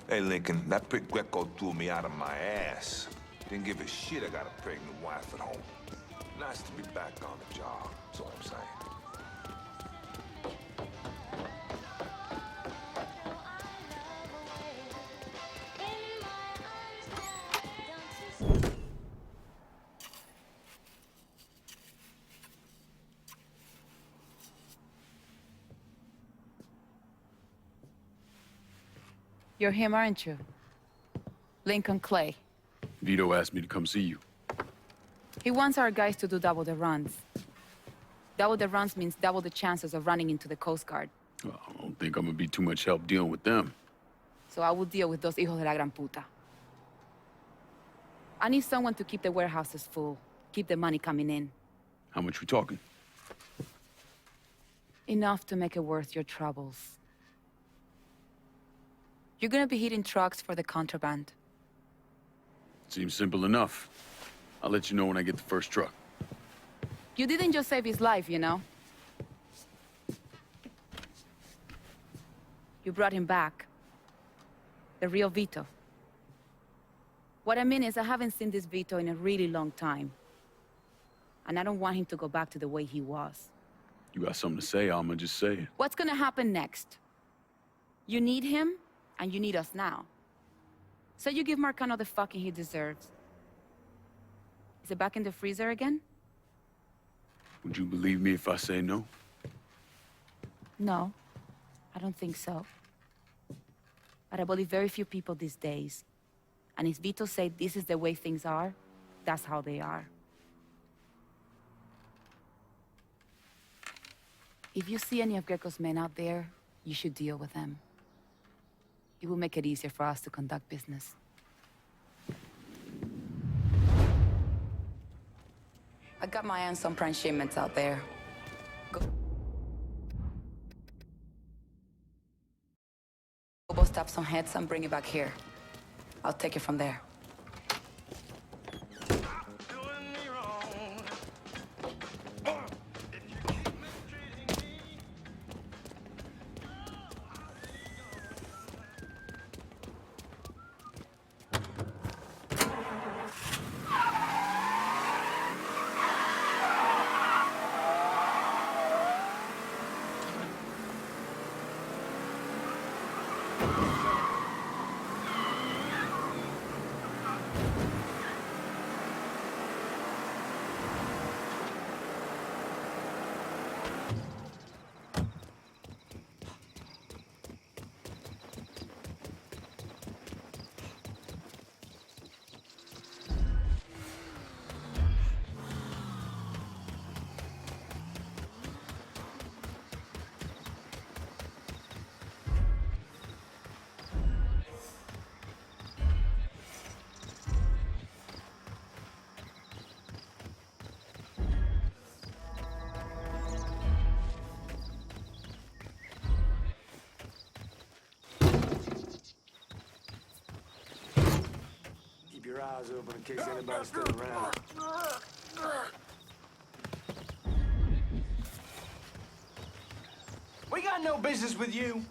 Hey, Lincoln, that prick Greco threw me out of my ass. Didn't give a shit I got a pregnant wife at home. Nice to be back on the job, that's all I'm saying. You're him, aren't you? Lincoln Clay. Vito asked me to come see you. He wants our guys to do double the runs. Double the runs means double the chances of running into the Coast Guard. Well, I don't think I'm gonna be too much help dealing with them. So I will deal with those hijos de la gran puta. I need someone to keep the warehouses full, keep the money coming in. How much we talking? Enough to make it worth your troubles. You're gonna be hitting trucks for the contraband. Seems simple enough. I'll let you know when I get the first truck. You didn't just save his life, you know? You brought him back. The real Vito. What I mean is, I haven't seen this Vito in a really long time. And I don't want him to go back to the way he was. You got something to say, I'ma just say it. What's gonna happen next? You need him, and you need us now. So you give Marcano the fucking he deserves. Is it back in the freezer again? Would you believe me if I say no? No, I don't think so. But I believe very few people these days. And if Vito said this is the way things are, that's how they are. If you see any of Greco's men out there, you should deal with them. It will make it easier for us to conduct business. I got my eye on some prime shipments out there. Go bust up some heads and bring it back here. I'll take it from there. Keep your eyes open in case anybody's still around. We got no business with you.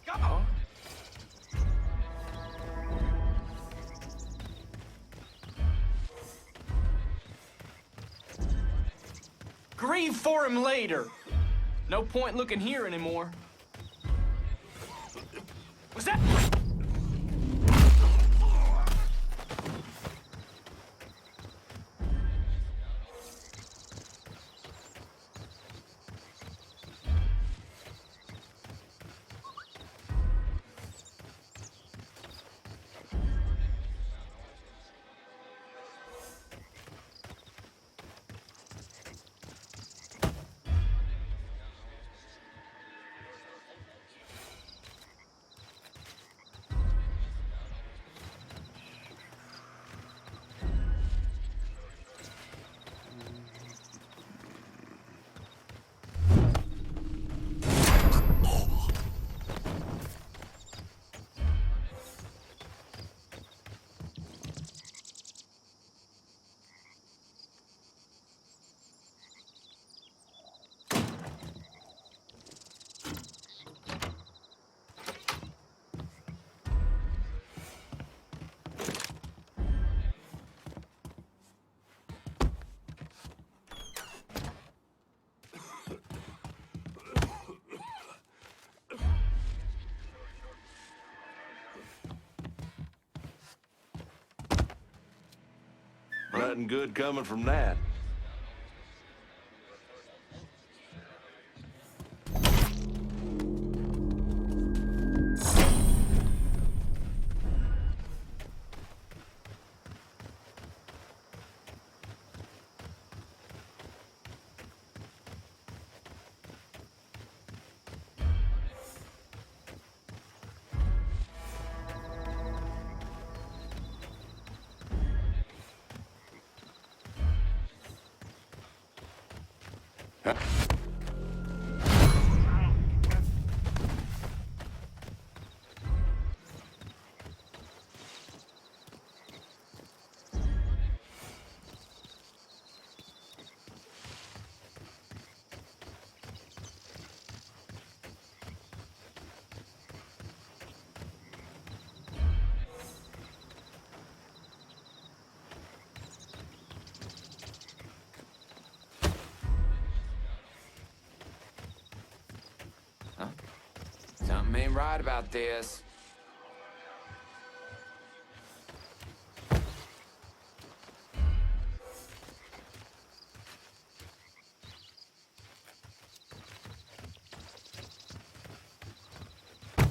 Come on. Grieve for him later. No point looking here anymore. Was that... nothing good coming from that. Something ain't right about this.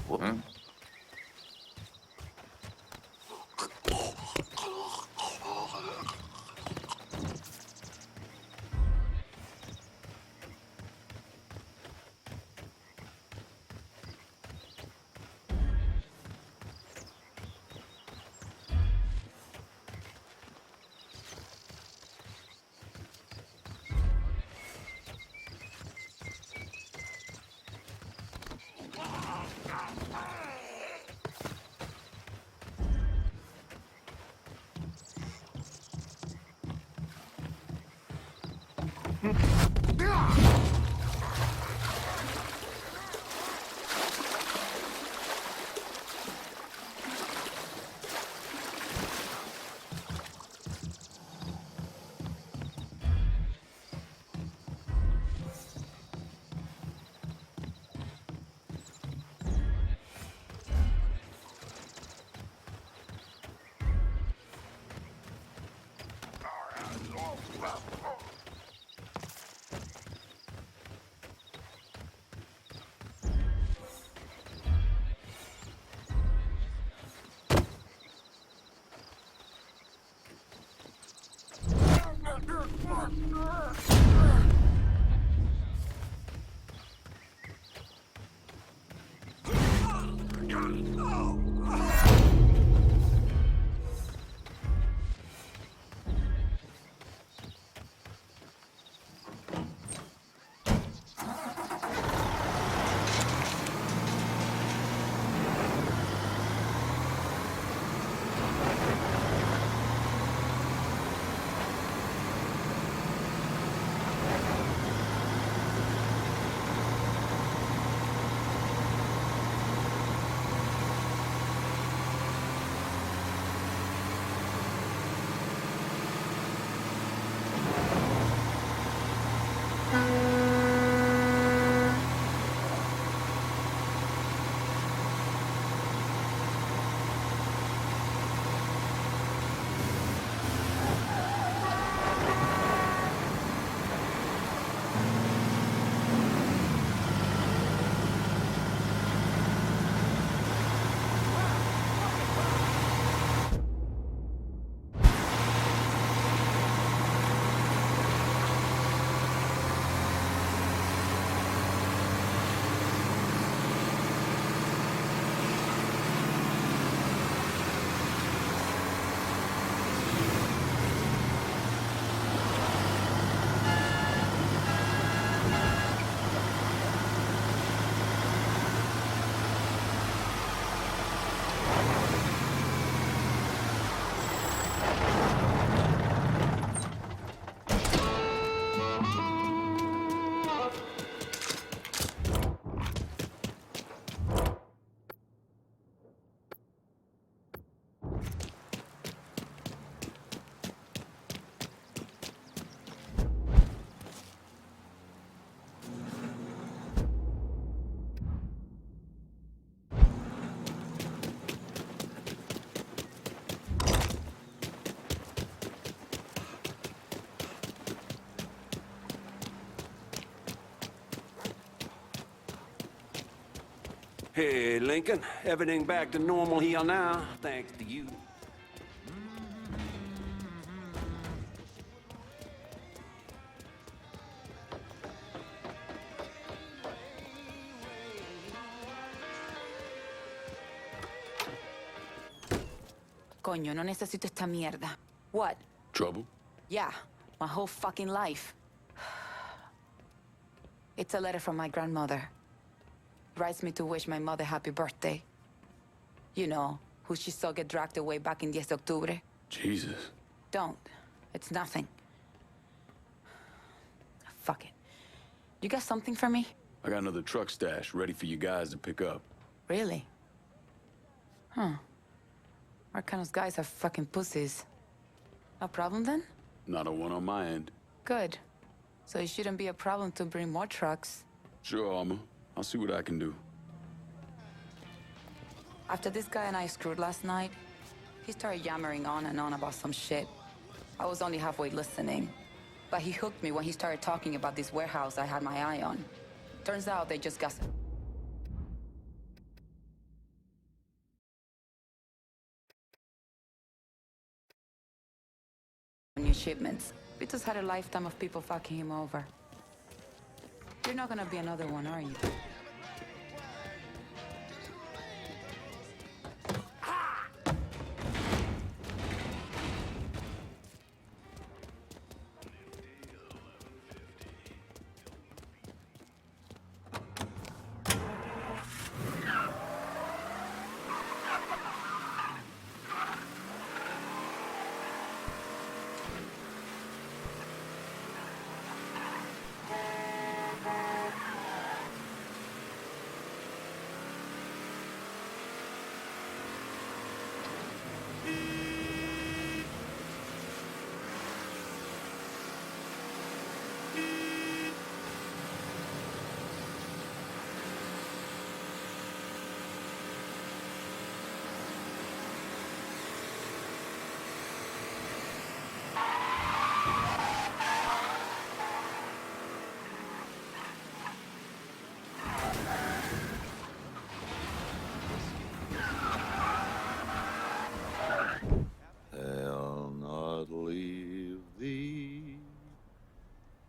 Huh? Hey, Lincoln. Everything back to normal here now, thanks to you. Coño, no necesito esta mierda. What? Trouble? Yeah, my whole fucking life. It's a letter from my grandmother. Writes me to wish my mother happy birthday. You know, who she saw get dragged away back in 10 de octubre. Jesus. Don't. It's nothing. Fuck it. You got something for me? I got another truck stash ready for you guys to pick up. Really? Huh. Arcano's guys are fucking pussies. No problem then? Not a one on my end. Good. So it shouldn't be a problem to bring more trucks. Sure, Armor. I'll see what I can do. After this guy and I screwed last night, he started yammering on and on about some shit. I was only halfway listening. But he hooked me when he started talking about this warehouse I had my eye on. Turns out they just got new shipments. Vito's had a lifetime of people fucking him over. You're not gonna be another one, are you?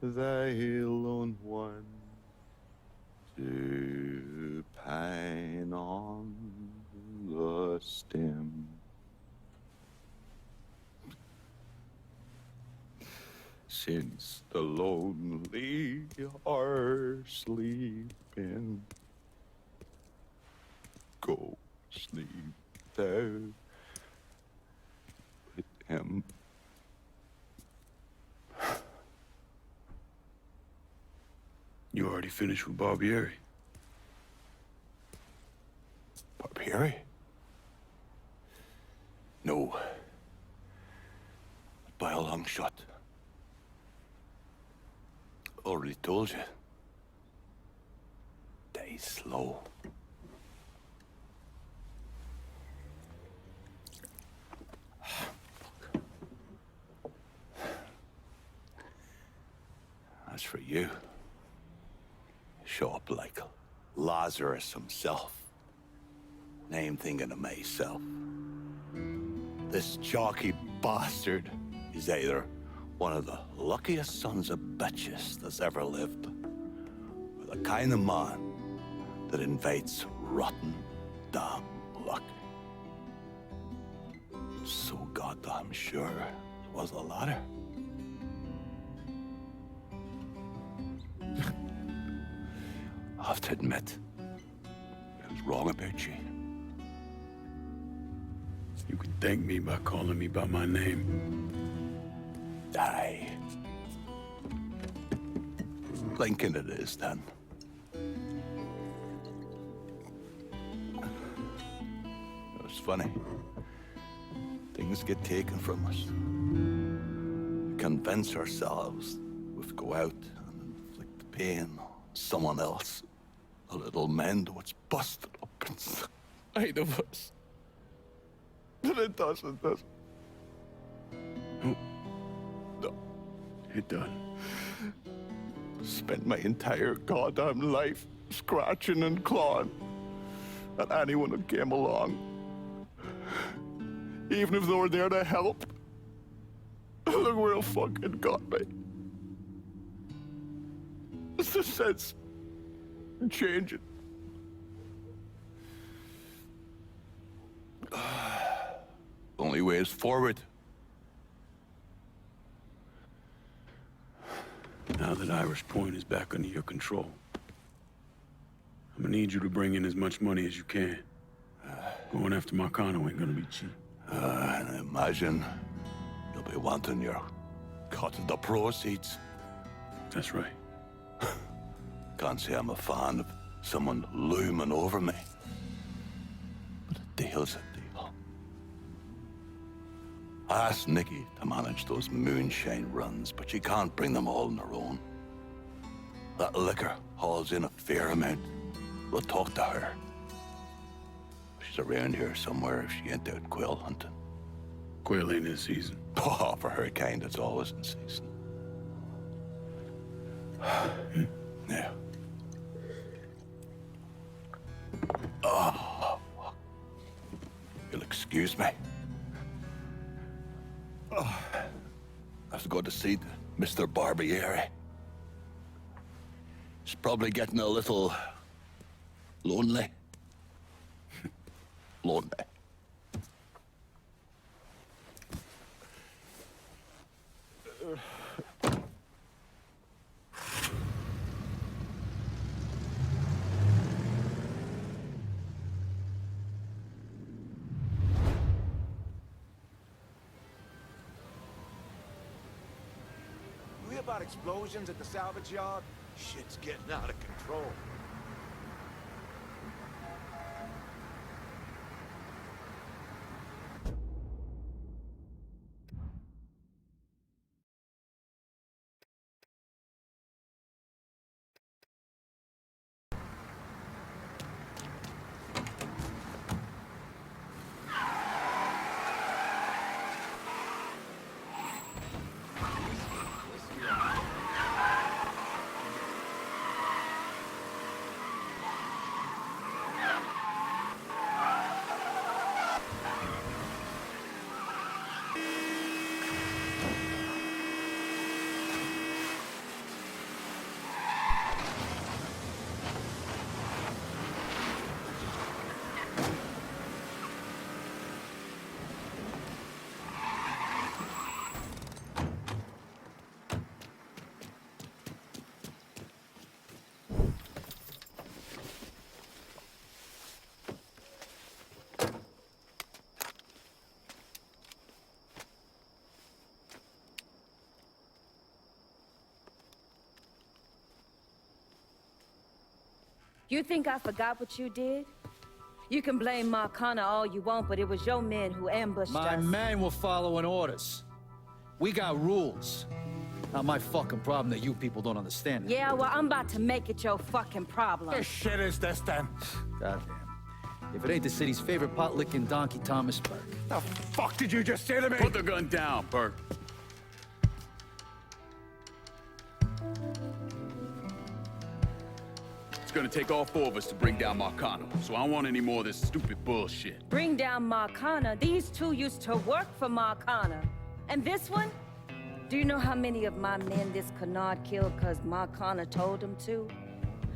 Thy lone one, to pine on the stem. Since the lonely are sleeping, go sleep thou with him. You already finished with Barbieri? Barbieri? No. By a long shot. Already told you. Die slow. As for you, show up like Lazarus himself. Name thinking of myself. This jockey bastard is either one of the luckiest sons of bitches that's ever lived, or the kind of man that invites rotten damn luck. So goddamn sure it was the latter. I have to admit, I was wrong about you. You can thank me by calling me by my name. Die. Lincoln it is, then. It's funny. Things get taken from us. We convince ourselves we have to go out and inflict the pain on someone else. A little mend what's busted up inside of us. But it doesn't, does it? No. It done. Spent my entire goddamn life scratching and clawing. that anyone who came along, even if they were there to help, look where it fucking got me. It's the sense changing. Only way is forward. Now that Irish Point is back under your control, I'm gonna need you to bring in as much money as you can. Going after Marcano ain't gonna be cheap. And I imagine you'll be wanting your cut of the proceeds. That's right. Can't say I'm a fan of someone looming over me. But a deal's a deal. I asked Nikki to manage those moonshine runs, but she can't bring them all on her own. That liquor hauls in a fair amount. We'll talk to her. She's around here somewhere if she ain't out quail hunting. Quail ain't in season. Oh, for her kind, it's always in season. Yeah. Oh. You'll excuse me. Oh. I have to go to see Mr. Barbieri. He's probably getting a little lonely. Lonely. You hear about explosions at the salvage yard? Shit's getting out of control. You think I forgot what you did? You can blame Marcana all you want, but it was your men who ambushed us. My men were following orders. We got rules. Not my fucking problem that you people don't understand it. Yeah, well, I'm about to make it your fucking problem. What shit is this, then? Goddamn. If it ain't the city's favorite pot-licking donkey, Thomas Burke. The fuck did you just say to me? Put the gun down, Burke. It's gonna take all four of us to bring down Marcano, so I don't want any more of this stupid bullshit. Bring down Marcana. These two used to work for Marcana. And this one? Do you know how many of my men this canard killed because Marcana told him to?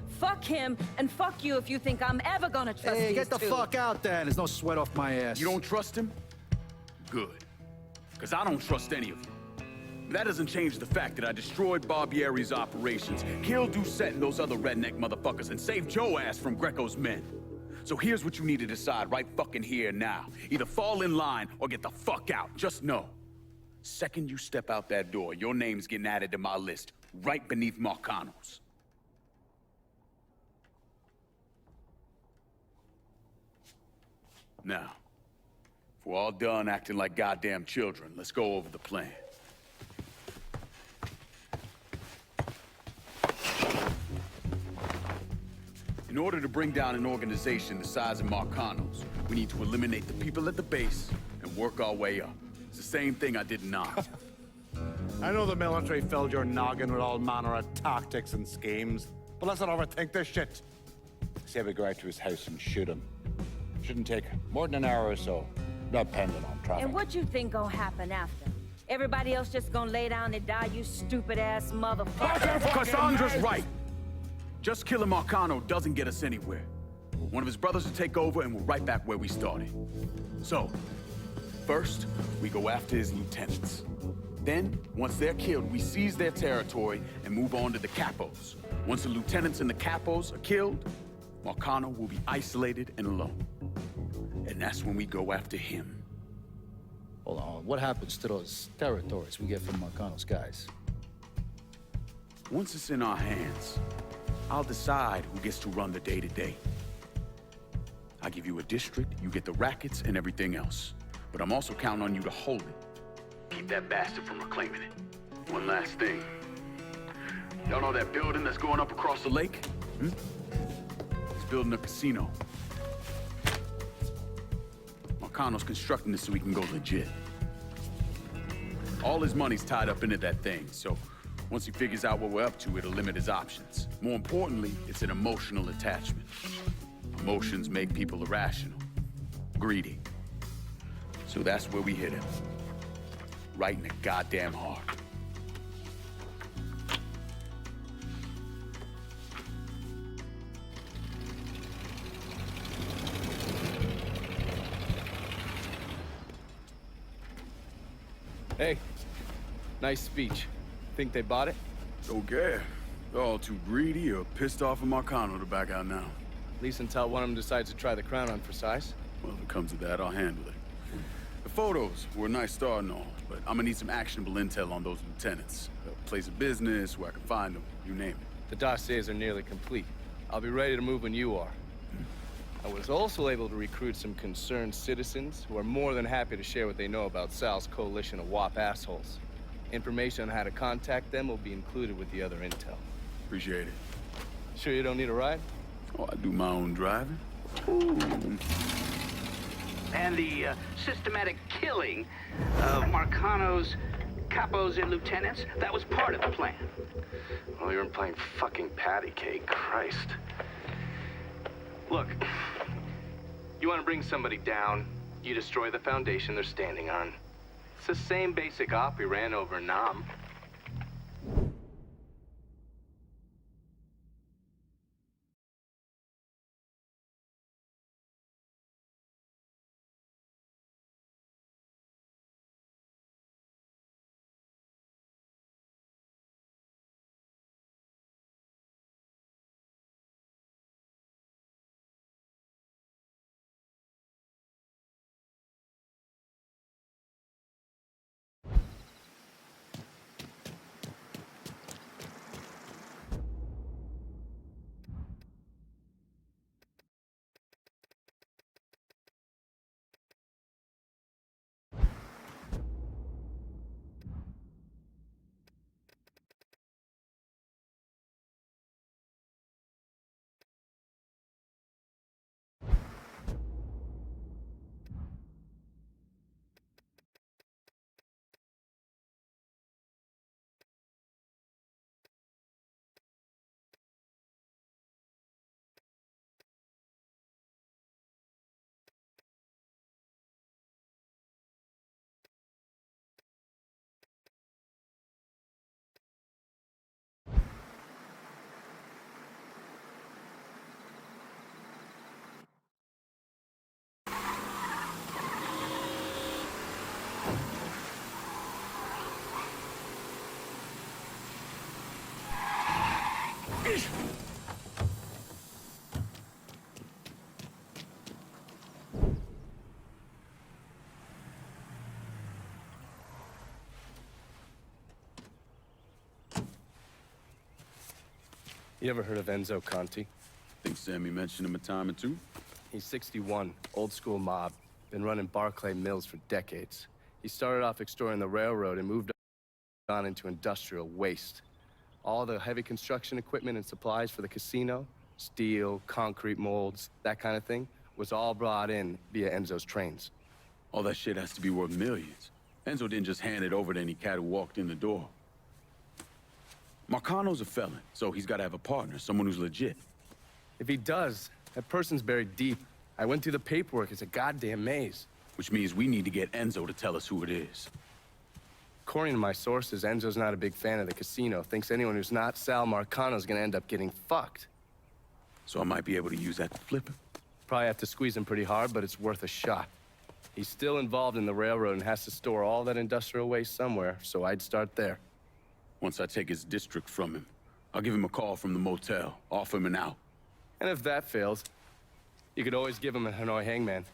Fuck him, and fuck you if you think I'm ever gonna trust these Hey, get the two. fuck out then. There's no sweat off my ass. You don't trust him? Good. Because I don't trust any of you. That doesn't change the fact that I destroyed Barbieri's operations, killed Doucette and those other redneck motherfuckers, and saved Joe ass from Greco's men. So here's what you need to decide right fucking here now. Either fall in line or get the fuck out. Just know. Second you step out that door, your name's getting added to my list, right beneath Marcano's. Now, if we're all done acting like goddamn children, let's go over the plan. In order to bring down an organization the size of Marcano's, we need to eliminate the people at the base and work our way up. It's the same thing I did in Knox. I know the military filled your noggin with all manner of tactics and schemes, but let's not overthink this shit. Say we go out to his house and shoot him. Shouldn't take more than an hour or so, depending on traffic. And what you think gonna happen after? Everybody else just gonna lay down and die, you stupid-ass motherfucker? Cassandra's right. Just killing Marcano doesn't get us anywhere. One of his brothers will take over and we're right back where we started. So, first, we go after his lieutenants. Then, once they're killed, we seize their territory and move on to the capos. Once the lieutenants and the capos are killed, Marcano will be isolated and alone. And that's when we go after him. Hold on, what happens to those territories we get from Marcano's guys? Once it's in our hands, I'll decide who gets to run the day-to-day. I give you a district, you get the rackets and everything else. But I'm also counting on you to hold it. Keep that bastard from reclaiming it. One last thing. Y'all know that building that's going up across the lake? It's building a casino. Marcano's constructing this so he can go legit. All his money's tied up into that thing, so once he figures out what we're up to, it'll limit his options. More importantly, it's an emotional attachment. Emotions make people irrational, greedy. So that's where we hit him. Right in the goddamn heart. Hey, nice speech. Think they bought it? Okay. They're all too greedy or pissed off at Marcano to back out now. At least until one of them decides to try the crown on for size. Well, if it comes to that, I'll handle it. The photos were a nice start and all, but I'm gonna need some actionable intel on those lieutenants. A place of business, where I can find them, you name it. The dossiers are nearly complete. I'll be ready to move when you are. I was also able to recruit some concerned citizens who are more than happy to share what they know about Sal's coalition of WAP assholes. Information on how to contact them will be included with the other intel. Appreciate it. Sure you don't need a ride? Oh, I do my own driving. And the systematic killing of Marcano's capos and lieutenants, that was part of the plan. Well, you're playing fucking patty cake, Christ. Look, you want to bring somebody down, you destroy the foundation they're standing on. It's the same basic op we ran over Nam. You ever heard of Enzo Conti? Think Sammy mentioned him a time or two? He's 61, old school mob. Been running Barclay Mills for decades. He started off extorting the railroad and moved on into industrial waste. All the heavy construction equipment and supplies for the casino, steel, concrete molds, that kind of thing, was all brought in via Enzo's trains. All that shit has to be worth millions. Enzo didn't just hand it over to any cat who walked in the door. Marcano's a felon, so he's got to have a partner, someone who's legit. If he does, that person's buried deep, I went through the paperwork. It's a goddamn maze. Which means we need to get Enzo to tell us who it is. According to my sources, Enzo's not a big fan of the casino. Thinks anyone who's not Sal Marcano's gonna end up getting fucked. So I might be able to use that to flip him? Probably have to squeeze him pretty hard, but it's worth a shot. He's still involved in the railroad and has to store all that industrial waste somewhere, so I'd start there. Once I take his district from him, I'll give him a call from the motel, offer him an out. And if that fails, you could always give him a Hanoi hangman.